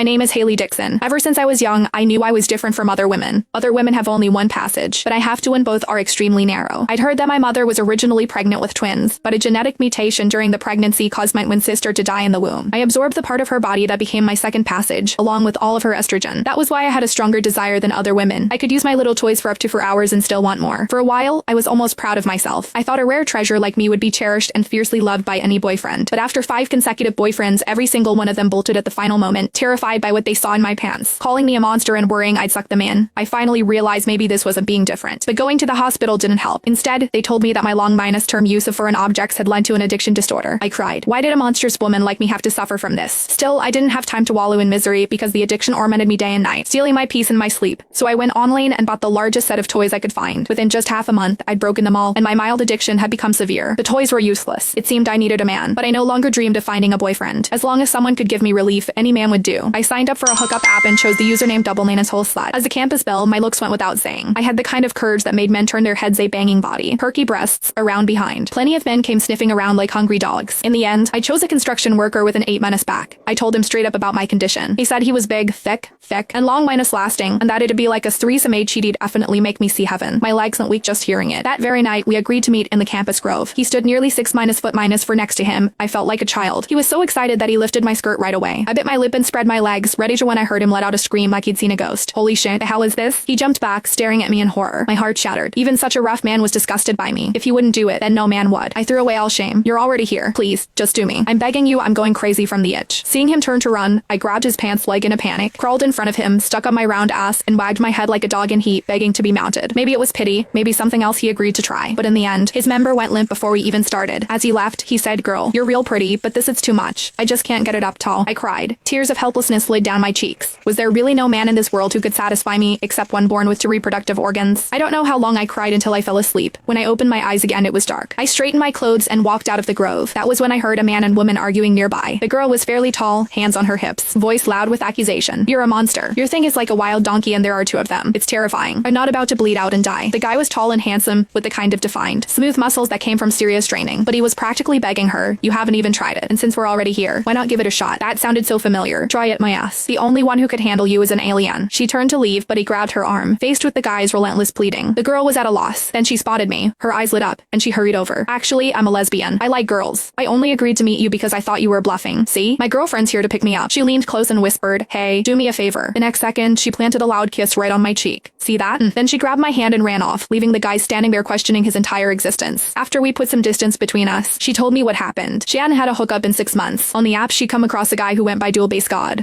My name is Haley Dixon. Ever since I was young, I knew I was different from other women. Other women have only one passage, but I have two and both are extremely narrow. I'd heard that my mother was originally pregnant with twins, but a genetic mutation during the pregnancy caused my twin sister to die in the womb. I absorbed the part of her body that became my second passage, along with all of her estrogen. That was why I had a stronger desire than other women. I could use my little toys for up to 4 hours and still want more. For a while, I was almost proud of myself. I thought a rare treasure like me would be cherished and fiercely loved by any boyfriend. But after 5 consecutive boyfriends, every single one of them bolted at the final moment, terrified by what they saw in my pants, calling me a monster and worrying I'd suck them in. I finally realized maybe this wasn't being different. But going to the hospital didn't help. Instead, they told me that my long-term use of foreign objects had led to an addiction disorder. I cried. Why did a monstrous woman like me have to suffer from this? Still, I didn't have time to wallow in misery because the addiction tormented me day and night, stealing my peace and my sleep. So I went online and bought the largest set of toys I could find. Within just half a month, I'd broken them all, and my mild addiction had become severe. The toys were useless. It seemed I needed a man, but I no longer dreamed of finding a boyfriend. As long as someone could give me relief, any man would do. I signed up for a hookup app and chose the username @slut. As a campus belle, my looks went without saying. I had the kind of courage that made men turn their heads, a banging body, perky breasts, around behind. Plenty of men came sniffing around like hungry dogs. In the end, I chose a construction worker with an 8- back. I told him straight up about my condition. He said he was big, thick, and long lasting, and that it'd be like a threesome she'd definitely make me see heaven. My legs went weak just hearing it. That very night, we agreed to meet in the campus grove. He stood nearly 6- for next to him. I felt like a child. He was so excited that he lifted my skirt right away. I bit my lip and spread my legs, ready to when I heard him let out a scream like he'd seen a ghost. Holy shit, the hell is this? He jumped back, staring at me in horror. My heart shattered. Even such a rough man was disgusted by me. If he wouldn't do it, then no man would. I threw away all shame. You're already here. Please, just do me. I'm begging you, I'm going crazy from the itch. Seeing him turn to run, I grabbed his pants leg in a panic, crawled in front of him, stuck up my round ass, and wagged my head like a dog in heat, begging to be mounted. Maybe it was pity, maybe something else he agreed to try. But in the end, his member went limp before we even started. As he left, he said, "Girl, you're real pretty, but this is too much. I just can't get it up tall." I cried. Tears of helplessness slid down my cheeks. Was there really no man in this world who could satisfy me, except one born with 2 reproductive organs? I don't know how long I cried until I fell asleep. When I opened my eyes again, it was dark. I straightened my clothes and walked out of the grove. That was when I heard a man and woman arguing nearby. The girl was fairly tall, hands on her hips, voice loud with accusation. "You're a monster. Your thing is like a wild donkey and there are 2 of them. It's terrifying. I'm not about to bleed out and die." The guy was tall and handsome, with the kind of defined, smooth muscles that came from serious training, but he was practically begging her, "You haven't even tried it, and since we're already here, why not give it a shot?" That sounded so familiar. "Try it, my ass. The only one who could handle you is an alien." She turned to leave, but he grabbed her arm, faced with the guy's relentless pleading. The girl was at a loss. Then she spotted me. Her eyes lit up, and she hurried over. "Actually, I'm a lesbian. I like girls. I only agreed to meet you because I thought you were bluffing. See? My girlfriend's here to pick me up." She leaned close and whispered, "Hey, do me a favor." The next second, she planted a loud kiss right on my cheek. "See that?" Then she grabbed my hand and ran off, leaving the guy standing there questioning his entire existence. After we put some distance between us, she told me what happened. She hadn't had a hookup in 6 months. On the app, she'd come across a guy who went by Dual Base God.